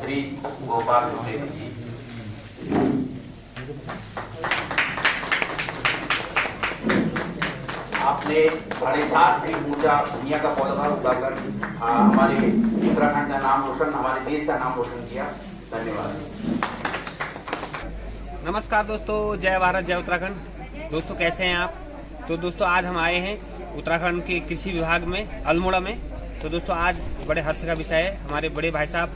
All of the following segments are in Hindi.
श्री गोपाल त्रिवेदी जी। आपने बड़े साथ भी पूजा दुनिया का पौधा उगाकर हमारे उत्तराखंड का नाम रोशन, हमारे देश का नाम रोशन किया। धन्यवाद। नमस्कार दोस्तों, जय भारत जय उत्तराखंड। दोस्तों कैसे हैं आप? तो दोस्तों आज हम आए हैं उत्तराखंड के कृषि विभाग में अल्मोड़ा में। तो दोस्तों आज बड़े हर्ष का विषय है, हमारे बड़े भाई साहब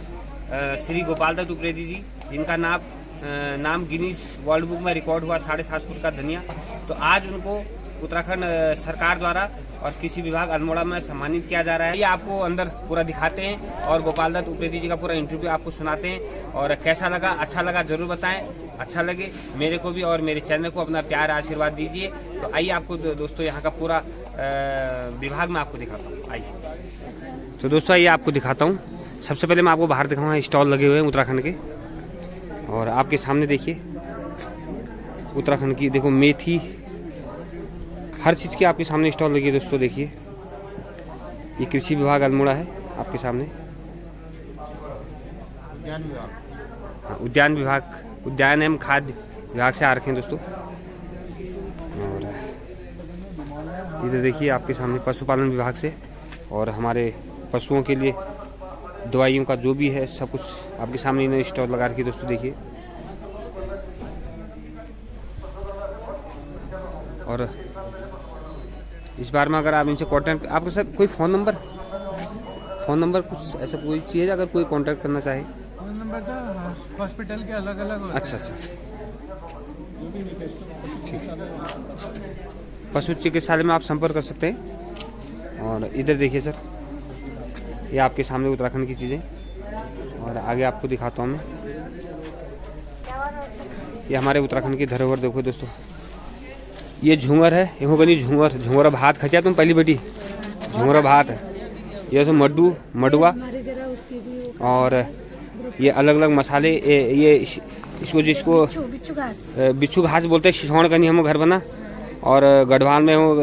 श्री गोपाल त्रिवेदी जी, जिनका नाम गिनीज वर्ल्ड बुक में रिकॉर्ड हुआ 7.5 फुट का धनिया। तो आज उनको उत्तराखंड सरकार द्वारा और कृषि विभाग अल्मोड़ा में सम्मानित किया जा रहा है। ये आपको अंदर पूरा दिखाते हैं और गोपाल त्रिवेदी जी का पूरा इंटरव्यू आपको सुनाते हैं। और कैसा लगा, अच्छा लगा जरूर बताएं। अच्छा लगे मेरे को भी और मेरे चैनल को अपना प्यार आशीर्वाद दीजिए। तो आइए आपको दोस्तों यहाँ का पूरा विभाग में आपको दिखाता हूँ। आइए तो दोस्तों आइए आपको दिखाता हूँ। सबसे पहले मैं आपको बाहर दिखाऊंगा, स्टॉल लगे हुए हैं उत्तराखंड के। और आपके सामने देखिए उत्तराखंड की, देखो मेथी, हर चीज़ की आपके सामने स्टॉल लगी है दोस्तों। देखिए ये कृषि विभाग अल्मोड़ा है आपके सामने। हाँ, उद्यान विभाग, उद्यान एवं खाद्य विभाग से आ रखे हैं दोस्तों। और इधर देखिए आपके सामने पशुपालन विभाग से, और हमारे पशुओं के लिए दवाइयों का जो भी है सब कुछ आपके सामने इन्होंने स्टॉल लगा रखी है दोस्तों। देखिए और इस बार में अगर आप इनसे कांटेक्ट, आपके साथ कोई फ़ोन नंबर कुछ ऐसा कोई चाहिए अगर कोई कांटेक्ट करना चाहे? फ़ोन नंबर था हॉस्पिटल के अलग अलग होते हैं। अच्छा। पशु चिकित्सालय में आप संपर्क कर सकते हैं। और इधर देखिए सर, ये आपके सामने उत्तराखंड की चीज़ें, और आगे आपको दिखाता हूँ मैं। ये हमारे उत्तराखंड की धरोहर देखो दोस्तों। ये झूमर है, ये होगा नहीं झूमर भात खचा तुम पहली बेटी, झूमर भात है। ये सब मडुआ, और ये अलग अलग मसाले, ये जिसको बिच्छू घास बोलते हैं। सिसौड़ का नहीं हम घर बना, और गढ़वाल में वो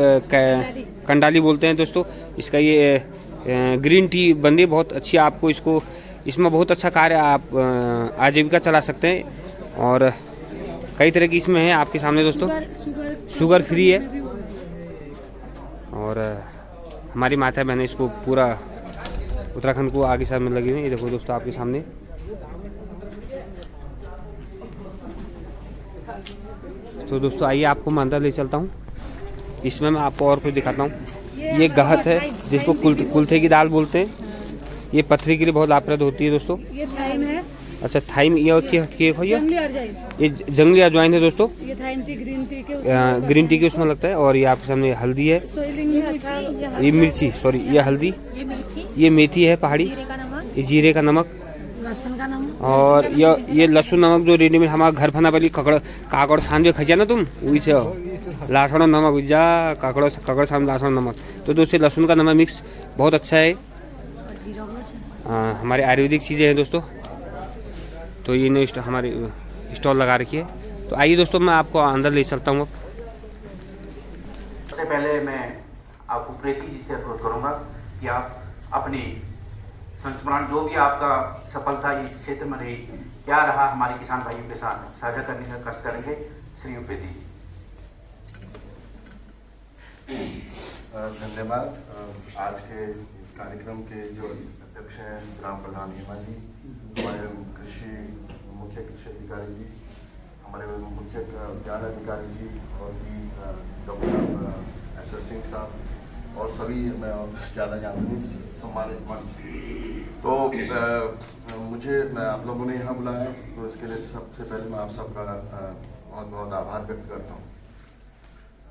कंडाली बोलते हैं दोस्तों। इसका ये ग्रीन टी बनती है बहुत अच्छी, आपको इसमें बहुत अच्छा कार्य, आप आजीविका चला सकते हैं। और कई तरह की इसमें है आपके सामने दोस्तों। शुगर फ्री है। और हमारी माता बहनें इसको पूरा उत्तराखंड को आगे साथ में लगी हुई है। ये देखो दोस्तों आपके सामने। तो दोस्तों आइए आपको मैं अंदर ले चलता हूँ। इसमें मैं आपको और कुछ दिखाता हूँ। ये गहत है जिसको कुल्थे की दाल बोलते हैं। ये पथरी के लिए बहुत लाभप्रद होती है दोस्तों। ये थाइम है। अच्छा थाइम, ये जंगली अजवाइन है दोस्तों। ये थाइम टी ग्रीन टी के उसमें लगता है। और ये आपके सामने हल्दी है, ये मिर्ची, सॉरी ये हल्दी, ये मेथी है पहाड़ी, ये जीरे का नमक, लहसुन का नमक, और ये लहसुन नमक जो रेडीमेड हमारा घर बना वाली काकड़ छान जो खचा ना तुम, वही से लहसुन नमक जा काकड़ छान लहसुन नमक। तो दोस्तों लहसुन का नमक मिक्स बहुत अच्छा है। हमारे आयुर्वेदिक चीज़ें हैं दोस्तों। तो ये ने हमारी स्टॉल लगा रखी है। तो आइए दोस्तों मैं आपको अंदर ले चलता हूँ अब। सबसे पहले मैं आपको प्रीति जी से अनुरोध करूंगा कि आप अपनी संस्मरण जो भी आपका सफलता इस क्षेत्र में रही, क्या रहा, हमारे किसान भाइयों के साथ साझा करने का कष्ट करेंगे। श्री प्रीति। धन्यवाद। आज के इस कार्यक्रम के जो अध्यक्ष हैं ग्राम प्रधान हेमा जी, हमारे मुख्य कृषि अधिकारी जी, हमारे मुख्य उद्यान अधिकारी जी, और भी डॉक्टर एस सिंह साहब, और सभी मैं ज़्यादा जानते नहीं सम्मानित मंच। तो मैं आप लोगों ने यहाँ बुलाया, तो इसके लिए सबसे पहले मैं आप सबका बहुत बहुत आभार व्यक्त करता हूँ।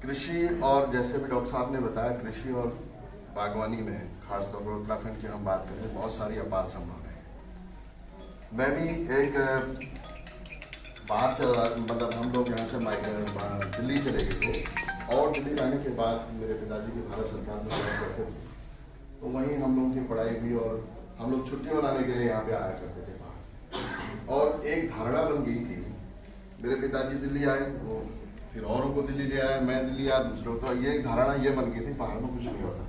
कृषि, और जैसे भी डॉक्टर साहब ने बताया, कृषि और बागवानी में खासतौर पर उत्तराखंड की हम बात करें, बहुत सारी अपार संभावनाएं हैं। मैं भी एक बाहर चला, मतलब हम लोग यहाँ से दिल्ली चले गए थे, और दिल्ली जाने के बाद मेरे पिताजी की भारत सरकार में जॉब करते थे, तो वहीं हम लोगों की पढ़ाई हुई, और हम लोग छुट्टी मनाने के लिए यहाँ पे आया करते थे बाहर। और एक धारणा बन गई थी, मेरे पिताजी दिल्ली आए, वो फिर औरों को दिल्ली ले आया, मैं दिल्ली आया दूसरों, तो ये एक धारणा ये बन गई थी पहाड़ में कुछ नहीं होता।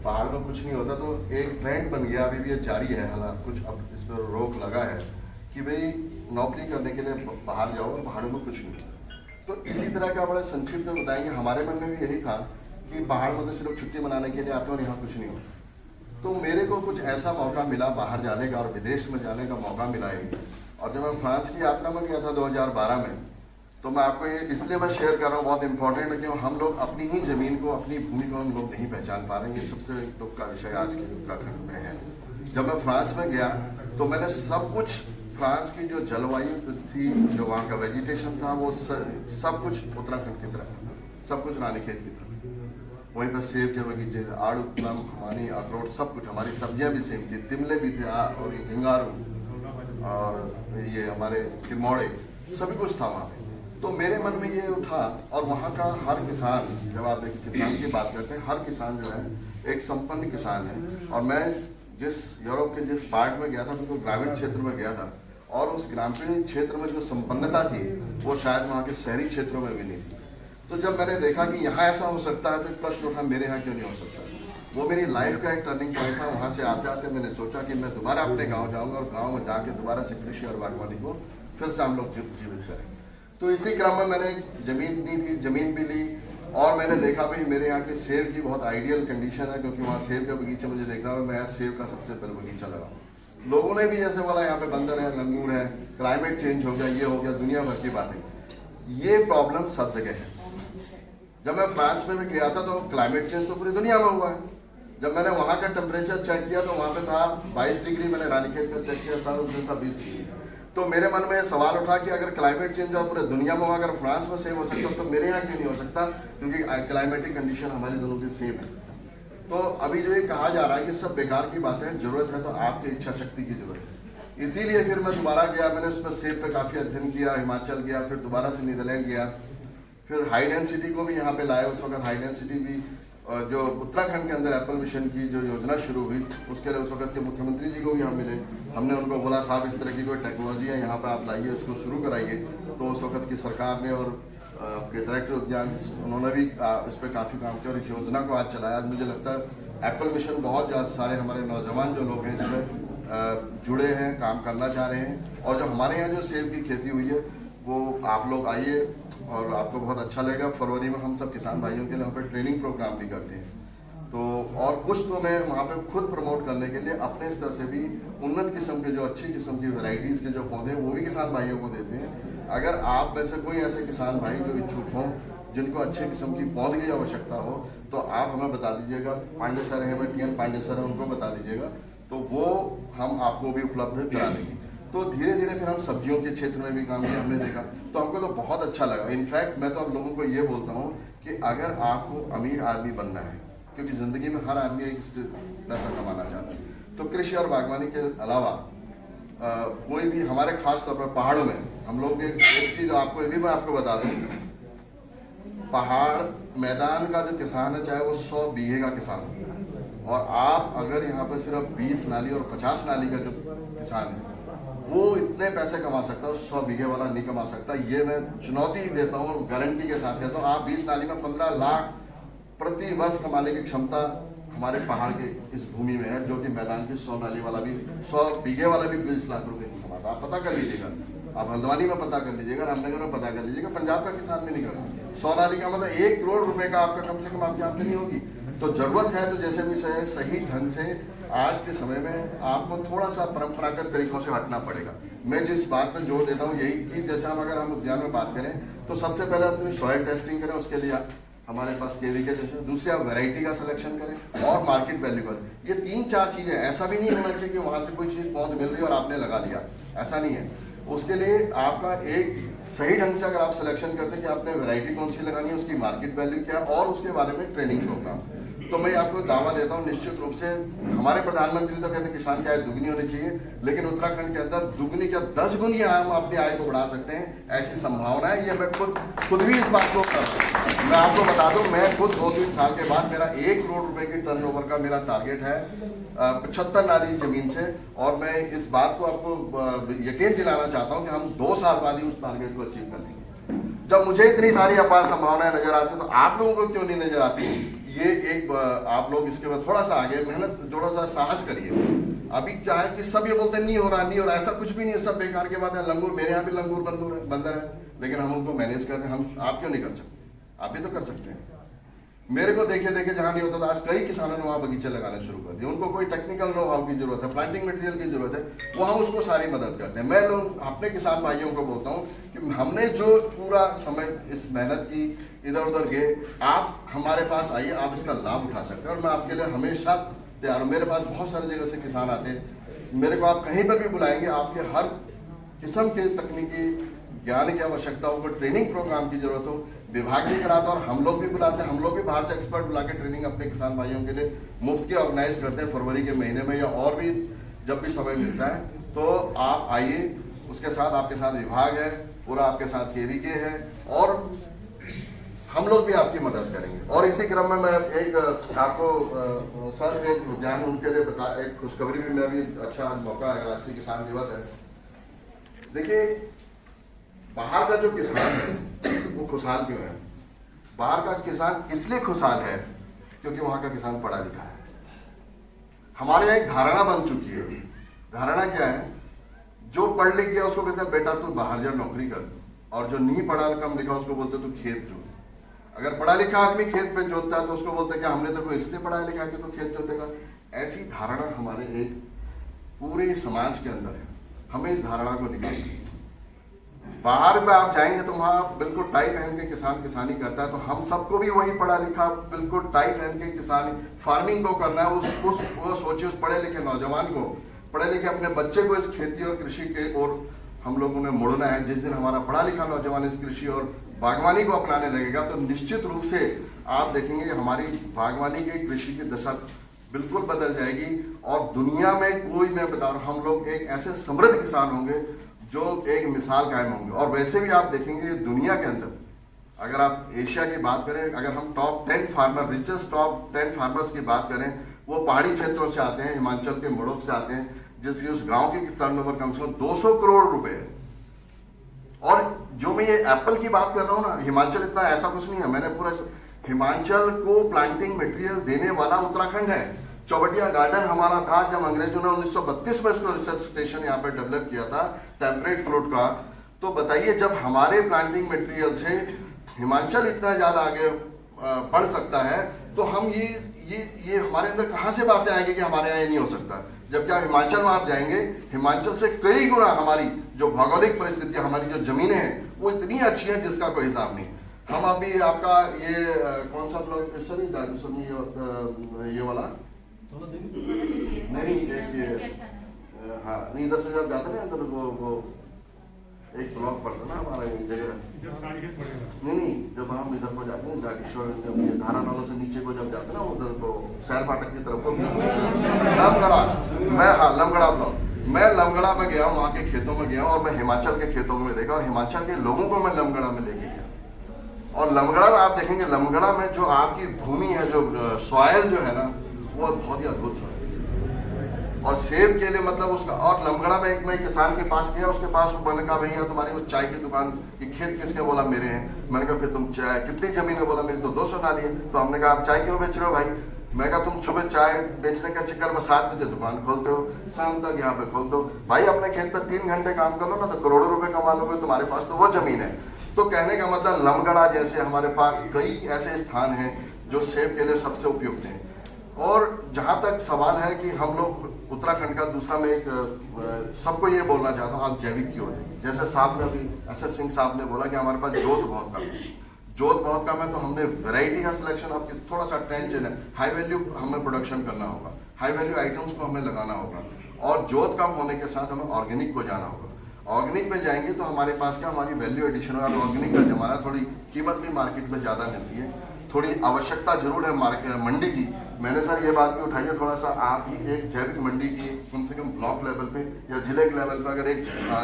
पहाड़ में कुछ नहीं होता, तो एक ट्रेंड बन गया, अभी भी ये जारी है, हालांकि कुछ अब इस पर रोक लगा है कि भाई नौकरी करने के लिए बाहर जाओ और पहाड़ों में कुछ नहीं होता। तो इसी तरह का बड़े संक्षिप्त में बताएंगे, हमारे मन में भी यही था कि पहाड़ में तो सिर्फ छुट्टी मनाने के लिए आते हैं और यहाँ कुछ नहीं होता। तो मेरे को कुछ ऐसा मौका मिला बाहर जाने का और विदेश में जाने का मौका मिला है। और जब मैं फ्रांस की यात्रा में गया था 2012 में, तो मैं आपको ये इसलिए मैं शेयर कर रहा हूँ, बहुत इंपॉर्टेंट है, कि हम लोग अपनी ही ज़मीन को, अपनी भूमि को हम लोग नहीं पहचान पा रहे हैं। ये सबसे दुख का विषय आज के उत्तराखंड में है। जब मैं फ्रांस में गया तो मैंने सब कुछ, फ्रांस की जो जलवायु थी, जो वहाँ का वेजिटेशन था, वो सब कुछ उत्तराखंड की तरह था, सब कुछ रानीखेत की तरह। वहीं पर सेब के बगीचे, आड़ू, प्लम, खुमानी, अखरोट, सब कुछ। हमारी सब्जियां भी सेम थी, तिमले भी थे, और ये घिंगारू और ये हमारे किरमौड़े, सभी कुछ था वहाँ पे। तो मेरे मन में ये उठा, और वहाँ का हर किसान, जब आप एक किसान की बात करते हैं, हर किसान जो है एक संपन्न किसान है। और मैं जिस यूरोप के जिस पार्ट में गया था, बिल्कुल ग्रामीण क्षेत्र में गया था, और उस ग्रामीण क्षेत्र में जो संपन्नता थी वो शायद वहाँ के शहरी क्षेत्रों में भी नहीं थी। तो जब मैंने देखा कि यहाँ ऐसा हो सकता है, तो प्रश्न उठा, मेरे यहाँ क्यों नहीं हो सकता। वो मेरी लाइफ का एक टर्निंग पॉइंट था। वहाँ से आते आते मैंने सोचा कि मैं दोबारा अपने गाँव जाऊँगा, और गाँव में जाके दोबारा से कृषि और बागवानी को फिर से हम लोग जीवित करें। तो इसी क्रम में मैंने ज़मीन ली थी, ज़मीन भी ली, और मैंने देखा भाई मेरे यहाँ के सेब की बहुत आइडियल कंडीशन है, क्योंकि वहाँ सेब का बगीचा मुझे देखना है, मैं सेब का सबसे पहले बगीचा लगाऊँ। लोगों ने भी जैसे बोला यहाँ पे बंदर है, लंगूर है, क्लाइमेट चेंज हो गया, ये हो गया, दुनिया भर की बातें। ये प्रॉब्लम सब जगह है। जब मैं फ्रांस में भी गया था तो क्लाइमेट चेंज तो पूरी दुनिया में हुआ है। जब मैंने वहाँ का टेम्परेचर चेक किया तो वहाँ पे था 22 डिग्री, मैंने रानीखेत का चेक किया था, उस दिन था 20 डिग्री। तो मेरे मन में सवाल उठा कि अगर क्लाइमेट चेंज और पूरे दुनिया में हुआ, अगर फ्रांस में सेम हो सकता तो मेरे यहाँ क्यों नहीं हो सकता, क्योंकि क्लाइमेटिक कंडीशन हमारी दोनों की सेम है। तो अभी जो ये कहा जा रहा है ये सब बेकार की बातें हैं। जरूरत है तो आपकी इच्छा शक्ति की जरूरत है। इसीलिए फिर मैं दोबारा गया, मैंने उसमें सेब पे काफ़ी अध्ययन किया, हिमाचल गया, फिर दोबारा से नीदरलैंड गया, फिर हाई डेंसिटी को भी यहाँ पे लाया। उस वक्त हाई डेंसिटी भी जो उत्तराखंड के अंदर एप्पल मिशन की जो योजना शुरू हुई, उसके लिए उस वक्त के मुख्यमंत्री जी को भी हम मिले। हमने उनको बोला, साहब इस तरह की कोई टेक्नोलॉजी है यहाँ पे, आप लाइए, इसको शुरू कराइए। तो उस वक्त की सरकार ने और आपके डायरेक्टर उद्यान, उन्होंने भी इस पर काफ़ी काम किया और इस योजना को आज चलाया। आज मुझे लगता है एप्पल मिशन बहुत ज़्यादा सारे हमारे नौजवान जो लोग हैं इसमें जुड़े हैं, काम करना चाह रहे हैं। और जो हमारे यहाँ जो सेब की खेती हुई है वो आप लोग आइए और आपको बहुत अच्छा लगेगा। फरवरी में हम सब किसान भाइयों के लिए वहाँ पर ट्रेनिंग प्रोग्राम भी करते हैं। तो और कुछ तो मैं वहाँ पे खुद प्रमोट करने के लिए अपने स्तर से भी उन्नत किस्म के, जो अच्छी किस्म की वैरायटीज़ के जो पौधे वो भी किसान भाइयों को देते हैं। अगर आप में से कोई ऐसे किसान भाई जो इच्छुक हों, जिनको अच्छे किस्म की पौधे की आवश्यकता हो, तो आप हमें बता दीजिएगा। पांडे सर हैं, TN पांडे सर हैं, उनको बता दीजिएगा, तो वो हम आपको भी उपलब्ध करा देंगे। तो धीरे धीरे फिर हम सब्जियों के क्षेत्र में भी काम किया, हमने देखा, तो हमको तो बहुत अच्छा लगा। इनफैक्ट मैं तो आप लोगों को ये बोलता हूँ कि अगर आपको अमीर आदमी बनना है, क्योंकि ज़िंदगी में हर आदमी एक पैसा कमाना चाहता है, तो कृषि और बागवानी के अलावा कोई भी हमारे खास तौर पर पहाड़ों में हम लोग एक चीज़ आपको ये भी मैं आपको बता दूँ, पहाड़ मैदान का जो किसान है, चाहे वो 100 बीघे का किसान हो, और आप अगर यहाँ पर सिर्फ 20 नाली और 50 नाली का जो किसान है, वो इतने पैसे कमा सकता है, 100 बीघे वाला नहीं कमा सकता। ये मैं चुनौती ही देता हूँ और गारंटी के साथ कहता हूँ। आप 20 नाली में 15 लाख प्रति वर्ष कमाने की क्षमता हमारे पहाड़ के इस भूमि में है, जो कि मैदान की 100 नाली वाला भी, 100 बीघे वाला भी 20 लाख रुपए नहीं कमाता। आप पता कर लीजिएगा, आप हल्द्वानी में पता कर लीजिएगा, रामनगर में पता कर लीजिएगा, पंजाब का किसान भी नहीं करता। 100 नाली का मतलब 1 करोड़ रुपए का आपका कम से कम आपकी आमदनी होगी। तो जरूरत है तो जैसे भी सही ढंग से आज के समय में आपको थोड़ा सा परंपरागत तरीकों से हटना पड़ेगा। मैं जिस बात पर जोर देता हूँ यही कि जैसे हम उद्यान में बात करें तो सबसे पहले अपनी सॉइल टेस्टिंग करें, उसके लिए हमारे पास केवीके जैसे, दूसरी आप वैरायटी का सिलेक्शन करें और मार्केट वैल्यू पर। ये 3-4 चीज़ें, ऐसा भी नहीं होना चाहिए कि वहाँ से कोई चीज़ पौध मिल रही है और आपने लगा लिया, ऐसा नहीं है। उसके लिए आपका एक सही ढंग से अगर आप सिलेक्शन करते हैं कि आपने वैरायटी कौन सी लगानी है, उसकी मार्केट वैल्यू क्या है, और उसके बारे में ट्रेनिंग प्रोग्राम, तो मैं आपको दावा देता हूँ निश्चित रूप से हमारे प्रधानमंत्री तो कहते हैं किसान की आय दुगनी होनी चाहिए, लेकिन उत्तराखंड के अंदर दुगनी क्या 10 गुनी हम अपनी आय को बढ़ा सकते हैं, ऐसी संभावना है। ये मैं खुद भी इस बात को मैं आपको बता दूं, मैं खुद 2-3 साल के बाद मेरा 1 करोड़ रुपए की टर्नओवर का मेरा टारगेट है 75 नाली जमीन से, और मैं इस बात को आपको यकीन दिलाना चाहता हूँ कि हम 2 साल बाद ही उस टारगेट को अचीव कर लेंगे। जब मुझे इतनी सारी अपार संभावनाएं नजर आती तो आप लोगों को क्यों नहीं नजर आती? ये एक आप लोग इसके बाद थोड़ा सा आगे मेहनत, थोड़ा सा साहस करिए। अभी क्या है कि सब ये बोलते हैं नहीं हो रहा, ऐसा कुछ भी नहीं है, सब बेकार की बात है। लंगूर, मेरे यहाँ भी लंगूर बंदर है, लेकिन हम उनको मैनेज कर रहे हैं। हम आप क्यों नहीं कर सकते? आप भी तो कर सकते हैं। मेरे को देखे जहाँ नहीं होता था, आज कई किसानों ने वहाँ बगीचे लगाने शुरू कर दिए। उनको कोई टेक्निकल नो हाउ की जरूरत है, प्लांटिंग मटेरियल की जरूरत है, वो हम उसको सारी मदद करते हैं। मैं लोग अपने किसान भाइयों को बोलता हूँ कि हमने जो पूरा समय इस मेहनत की, इधर उधर गए, आप हमारे पास आइए, आप इसका लाभ उठा सकते हैं और मैं आपके लिए हमेशा तैयार हूँ। मेरे पास बहुत सारी जगह से किसान आते हैं, मेरे को आप कहीं पर भी बुलाएंगे, आपके हर किस्म के तकनीकी ज्ञान की आवश्यकता हो, कोई ट्रेनिंग प्रोग्राम की जरूरत हो, विभाग भी कराता है और हम लोग भी बुलाते हैं। हम लोग भी बाहर से एक्सपर्ट बुला के ट्रेनिंग अपने किसान भाइयों के लिए मुफ्त की ऑर्गेनाइज करते हैं फरवरी के महीने में, या और भी जब भी समय मिलता है। तो आप आइए, उसके साथ आपके साथ विभाग है, पूरा आपके साथ केवीके है और हम लोग भी आपकी मदद करेंगे। और इसी क्रम में मैं एक आपको सर एक ध्यान उनके लिए बता, एक खुशखबरी भी, मैं भी अच्छा मौका है, राष्ट्रीय किसान दिवस है। देखिए, बाहर का जो किसान है वो खुशहाल क्यों है? बाहर का किसान इसलिए खुशहाल है क्योंकि वहां का किसान पढ़ा लिखा है। हमारे यहाँ एक धारणा बन चुकी है। धारणा क्या है? जो पढ़ लिख गया उसको कहते हैं बेटा तू बाहर जा नौकरी कर, और जो नहीं पढ़ा कम लिखा उसको बोलते तू खेत जोत। अगर पढ़ा लिखा आदमी खेत पे जोतता है तो उसको बोलते क्या हमने तो इसलिए पढ़ा लिखा कि तू खेत जोतेगा। ऐसी धारणा हमारे एक पूरे समाज के अंदर है। हमें इस धारणा को निकालना है। बाहर में आप जाएंगे तो वहाँ बिल्कुल टाई पहन के किसान किसानी करता है, तो हम सबको भी वही पढ़ा लिखा बिल्कुल टाई पहन के किसानी फार्मिंग को करना है। वो सोचिए, उस पढ़े लिखे नौजवान को, पढ़े लिखे अपने बच्चे को इस खेती और कृषि के ओर हम लोगों ने मुड़ना है। जिस दिन हमारा पढ़ा लिखा नौजवान इस कृषि और बागवानी को अपनाने लगेगा तो निश्चित रूप से आप देखेंगे कि हमारी बागवानी की कृषि की दशा बिल्कुल बदल जाएगी। और दुनिया में कोई, मैं बता रहा हूँ, हम लोग एक ऐसे समृद्ध किसान होंगे जो एक मिसाल कायम होंगे। और वैसे भी आप देखेंगे दुनिया के अंदर, अगर आप एशिया की बात करें, अगर हम top 10 farmer, richest top 10 farmers की बात करें, वो पहाड़ी क्षेत्रों से आते हैं, हिमाचल के मोड़ों से आते हैं, जिसकी उस गांव की टर्नओवर कम से कम 200 करोड़ रुपए है। और जो मैं ये एप्पल की बात कर रहा हूँ ना, हिमाचल इतना ऐसा कुछ नहीं है, मैंने पूरा हिमाचल को प्लांटिंग मटेरियल देने वाला उत्तराखंड है। चौबटिया गार्डन हमारा था जब अंग्रेजों ने 1932 में इसको रिसर्च स्टेशन यहाँ पे डेवलप किया था, टेम्परेट फ्रूट का। तो बताइए, जब हमारे प्लांटिंग मटेरियल से हिमाचल इतना ज्यादा आगे बढ़ सकता है, तो हम ये हमारे अंदर कहाँ से बातें आएंगी कि हमारे यहाँ ये नहीं हो सकता। जबकि आप हिमाचल में आप जाएंगे, हिमाचल से कई गुना हमारी जो भौगोलिक परिस्थितियां, हमारी जो जमीनें हैं वो इतनी अच्छी हैं जिसका कोई हिसाब नहीं। हम अभी आपका ये कौन सा ब्लॉक ये वाला नहीं, हाँ नहीं, इधर से जब जाते ना अंदर वो एक ब्लॉक पड़ता ना हमारा जगह, नहीं जब हम इधर को जाते हैं जागेश्वर धारा नालों से नीचे को जब जाते ना उधर को सैर फाटक की तरफ को लमगड़ा, मैं हाँ लमगड़ा ब्लॉक, मैं लमगड़ा में गया, वहाँ के खेतों में गया और मैं हिमाचल के खेतों में देखा और हिमाचल के लोगों को मैं लमगड़ा में लेके गया। और लमगड़ा में आप देखेंगे, लमगड़ा में जो आपकी भूमि है, जो सॉयल जो है ना, वो बहुत ही अद्भुत है। और सेब के लिए मतलब उसका, और लमगड़ा में एक मैं किसान के पास गया, उसके पास मैंने कहा भैया तुम्हारी वो चाय की दुकान की खेत किसके? बोला मेरे हैं। मैंने कहा फिर तुम चाय कितनी जमीन है? बोला मेरी तो 200 नाली है। तो हमने कहा आप चाय क्यों बेच रहे हो भाई? मैं कहा तुम सुबह चाय बेचने का चक्कर में 7 बजे दुकान खोलते हो, शाम तक यहाँ पे खोलते हो। भाई अपने खेत पे 3 घंटे काम कर लो ना, तो करोड़ों रुपए कमा लोगे, तुम्हारे पास तो वो जमीन है। तो कहने का मतलब लमगड़ा जैसे हमारे पास कई ऐसे स्थान हैं जो सेब के लिए सबसे उपयुक्त हैं। और जहाँ तक सवाल है कि हम लोग उत्तराखंड का, दूसरा मैं एक सबको ये बोलना चाहता हूँ, आप जैविक की ओर, जैसे साहब ने अभी एसएस सिंह साहब ने बोला कि हमारे पास जोत बहुत कम है, जोत बहुत कम है, तो हमने वैरायटी का सिलेक्शन, आपकी थोड़ा सा टेंशन है, हाई वैल्यू हमें प्रोडक्शन करना होगा, हाई वैल्यू आइटम्स को हमें लगाना होगा। और जोत कम होने के साथ हमें ऑर्गेनिक को जाना होगा। ऑर्गेनिक में जाएंगे तो हमारे पास क्या, हमारी वैल्यू एडिशन और ऑर्गेनिक का जमाना, थोड़ी कीमत भी मार्केट में ज़्यादा मिलती है, थोड़ी आवश्यकता जरूर है मार्केट मंडी की। मैंने सर ये बात भी उठाई है, थोड़ा सा आप ही एक जैविक मंडी की कम से कम ब्लॉक लेवल पे या जिले के लेवल पे अगर एक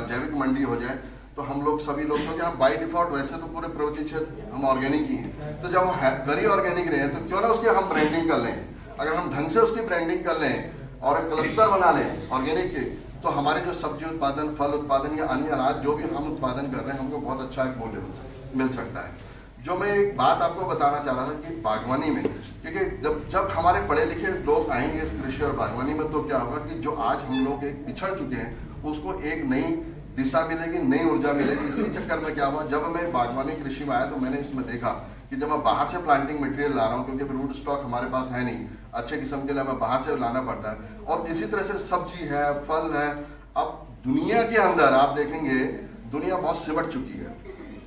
जैविक मंडी हो जाए तो हम लोग सभी लोग, क्योंकि हम बाई डिफॉल्ट वैसे तो पूरे प्रवृत्ति क्षेत्र हम ऑर्गेनिक ही हैं, तो जब हम करी ऑर्गेनिक रहे हैं तो क्यों ना उसकी हम ब्रांडिंग कर लें। अगर हम ढंग से उसकी ब्रांडिंग कर लें और एक क्लस्टर बना लें ऑर्गेनिक के, तो हमारे जो सब्जी उत्पादन, फल उत्पादन या अन्य अनाज जो भी हम उत्पादन कर रहे हैं, हमको बहुत अच्छा एक मूल्य मिल सकता है। जो मैं एक बात आपको बताना चाह रहा था कि बागवानी में, क्योंकि जब हमारे पढ़े लिखे लोग आएंगे इस कृषि और बागवानी में, तो क्या होगा कि जो आज हम लोग एक पिछड़ चुके हैं उसको एक नई दिशा मिलेगी, नई ऊर्जा मिलेगी। इसी चक्कर में क्या हुआ, जब मैं बागवानी कृषि में आया तो मैंने इसमें देखा कि जब मैं बाहर से प्लांटिंग मटेरियल ला रहा हूँ, क्योंकि रूट स्टॉक हमारे पास है नहीं, अच्छे किस्म के लिए हमें बाहर से लाना पड़ता है। और इसी तरह से सब्जी है, फल है। अब दुनिया के अंदर आप देखेंगे दुनिया बहुत सिमट चुकी है।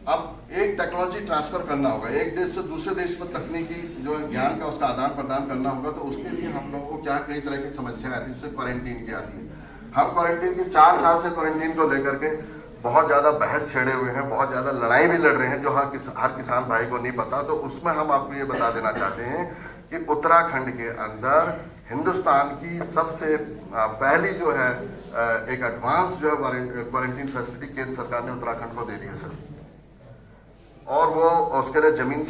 अब एक टेक्नोलॉजी ट्रांसफर करना होगा, एक देश से दूसरे देश में तकनीकी जो ज्ञान का उसका आदान प्रदान करना होगा, तो उसके लिए हम लोगों को क्या कई तरह की समस्याएं आती है, जैसे क्वारंटीन की आती है। हम क्वारंटीन की 4 साल से क्वारंटीन को लेकर के बहुत ज़्यादा बहस छेड़े हुए हैं, बहुत ज़्यादा लड़ाई भी लड़ रहे हैं, जो हर किसान भाई को नहीं पता। तो उसमें हम आपको ये बता देना चाहते हैं कि उत्तराखंड के अंदर हिंदुस्तान की सबसे पहली जो है एक एडवांस जो है क्वारंटीन फैसिलिटी केंद्र सरकार ने उत्तराखंड को दे दी है सर। और वो उसके लिए जमीन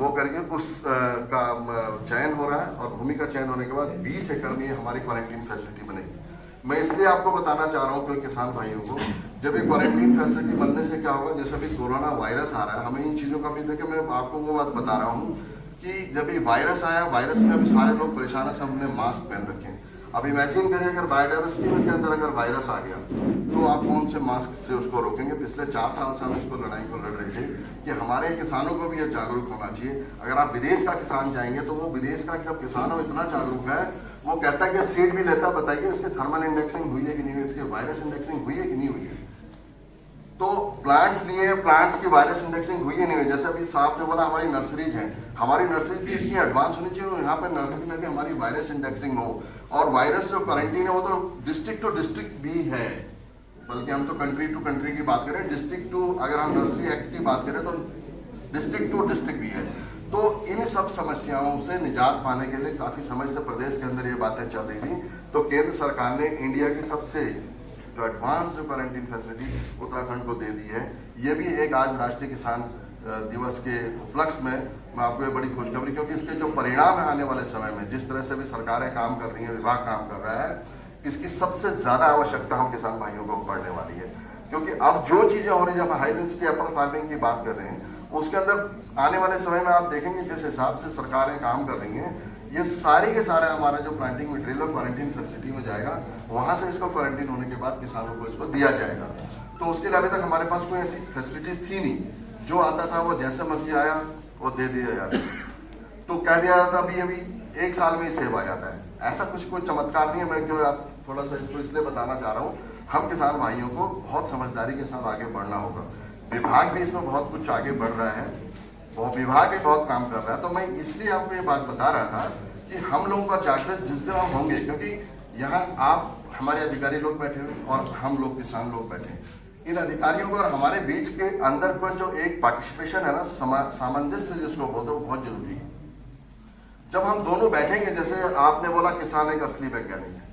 वो करके उस का चयन हो रहा है, और भूमि का चयन होने के बाद 20 एकड़ में हमारी क्वारंटीन फैसिलिटी बनेगी। मैं इसलिए आपको बताना चाह रहा हूँ क्योंकि किसान भाइयों को, जब ये क्वारंटीन फैसिलिटी बनने से क्या होगा, जैसे अभी कोरोना वायरस आ रहा है, हमें इन चीज़ों का भी देखें, मैं आपको वो बात बता रहा हूँ कि जब ये वायरस आया, वायरस में अभी सारे लोग परेशान है, सब हमने मास्क पहन रखे हैं। अब इमेजिन करिए अगर बायोडाइवर्सिटी के अंदर अगर वायरस आ गया तो आप कौन से मास्क से उसको रोकेंगे। पिछले 4 साल से हम इसको लड़ाई को लड़ रहे थे कि हमारे किसानों को भी ये जागरूक होना चाहिए। अगर आप विदेश का किसान जाएंगे तो वो विदेश का जब किसान हो इतना जागरूक है, वो कहता है कि सीड भी लेता, बताइए इसकी थर्मल इंडेक्सिंग हुई है कि नहीं हुई, इसकी वायरस इंडेक्सिंग हुई है कि नहीं हुई है। तो प्लांट्स लिए, प्लांट्स की वायरस इंडेक्सिंग हुई है नहीं हुई। जैसे अभी साहब ने बोला हमारी नर्सरीज हैं, हमारी नर्सरीज भी इतनी एडवांस होनी चाहिए, यहाँ पर नर्सरी में भी हमारी वायरस इंडेक्सिंग हो। और वायरस जो क्वारंटीन है वो तो डिस्ट्रिक्ट टू डिस्ट्रिक्ट भी है, बल्कि हम तो कंट्री टू कंट्री की बात करें, डिस्ट्रिक्ट टू, अगर हम नर्सरी एक्ट की बात करें तो डिस्ट्रिक्ट टू डिस्ट्रिक्ट भी है। तो इन सब समस्याओं से निजात पाने के लिए काफ़ी समय से प्रदेश के अंदर ये बातें चल रही थी। तो केंद्र सरकार ने इंडिया की सबसे जो एडवांस जो क्वारंटीन फैसिलिटी उत्तराखंड को दे दी है, ये भी एक आज राष्ट्रीय किसान दिवस के उपलक्ष्य में मैं आपको ये बड़ी खुशखबरी, क्योंकि इसके जो परिणाम है आने वाले समय में, जिस तरह से भी सरकारें काम कर रही हैं, विभाग काम कर रहा है, इसकी सबसे ज़्यादा आवश्यकता हम किसान भाइयों को पड़ने वाली है। क्योंकि अब जो चीज़ें हो रही है, जब हाई डेंसिटी एप्पल फार्मिंग की बात कर रहे हैं, उसके अंदर आने वाले समय में आप देखेंगे जिस हिसाब से सरकारें काम कर रही हैं, ये सारी के सारे हमारा जो प्लांटिंग मटेरियल और क्वारंटीन फैसिलिटी में जाएगा, वहाँ से इसको क्वारंटीन होने के बाद किसानों को इसको दिया जाएगा। तो उसके लिए अभी तक हमारे पास कोई ऐसी फैसिलिटी थी नहीं, जो आता था वो जैसे मर्जी आया वो दे दिया जाता, तो कह दिया जाता अभी 1 साल में ही सेब आ जाता है। ऐसा कुछ कोई चमत्कार नहीं है। मैं जो आप थोड़ा सा इसको इसलिए बताना चाह रहा हूँ, हम किसान भाइयों को बहुत समझदारी के साथ आगे बढ़ना होगा। विभाग भी इसमें बहुत कुछ आगे बढ़ रहा है, वो विभाग भी बहुत काम कर रहा है। तो मैं इसलिए आपको ये बात बता रहा था कि हम लोगों का जागृत जिस दिन हम होंगे, क्योंकि यहाँ आप हमारे अधिकारी लोग बैठे हुए और हम लोग किसान लोग बैठे हैं, इन अधिकारियों को और हमारे बीच के अंदर को जो एक पार्टिसिपेशन है ना, सामंजस्य जिसको बोलते हैं, वो बहुत जरूरी है। जब हम दोनों बैठेंगे, जैसे आपने बोला किसान एक असली वैज्ञानिक है,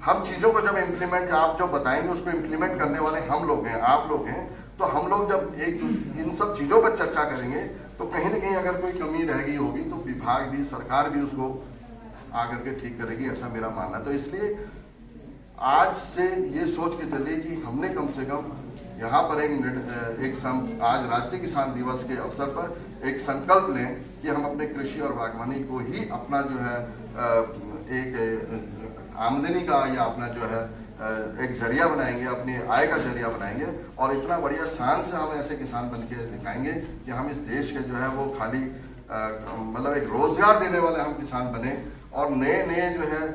हम चीज़ों को जब इम्प्लीमेंट, आप जो बताएंगे उसको इम्प्लीमेंट करने वाले हम लोग हैं, आप लोग हैं, तो हम लोग जब एक इन सब चीज़ों पर चर्चा करेंगे तो कहीं ना कहीं अगर कोई कमी रह गई होगी तो विभाग भी, सरकार भी उसको आकर के ठीक करेगी, ऐसा मेरा मानना है। तो इसलिए आज से ये सोच के चलिए कि हमने कम से कम यहाँ पर आज राष्ट्रीय किसान दिवस के अवसर पर एक संकल्प लें कि हम अपने कृषि और बागवानी को ही अपना जो है एक आमदनी का या अपना जो है एक जरिया बनाएंगे, अपनी आय का जरिया बनाएंगे, और इतना बढ़िया शान से हम ऐसे किसान बन के दिखाएंगे कि हम इस देश के जो है वो खाली मतलब एक रोजगार देने वाले हम किसान बने, और नए नए जो है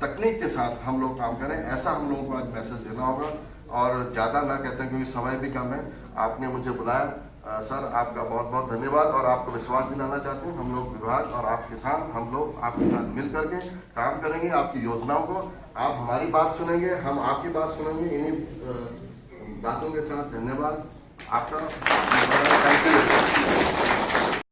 तकनीक के साथ हम लोग काम करें। ऐसा हम लोगों को आज मैसेज देना होगा। और ज़्यादा ना कहते हैं क्योंकि समय भी कम है, आपने मुझे बुलाया सर, आपका बहुत बहुत धन्यवाद। और आपको विश्वास दिलाना चाहते हैं, हम लोग विभाग और आप किसान, हम लोग आपके साथ मिल करके काम करेंगे। आपकी योजनाओं को, आप हमारी बात सुनेंगे, हम आपकी बात सुनेंगे। इन्हीं बातों के साथ धन्यवाद आपका। Thank you.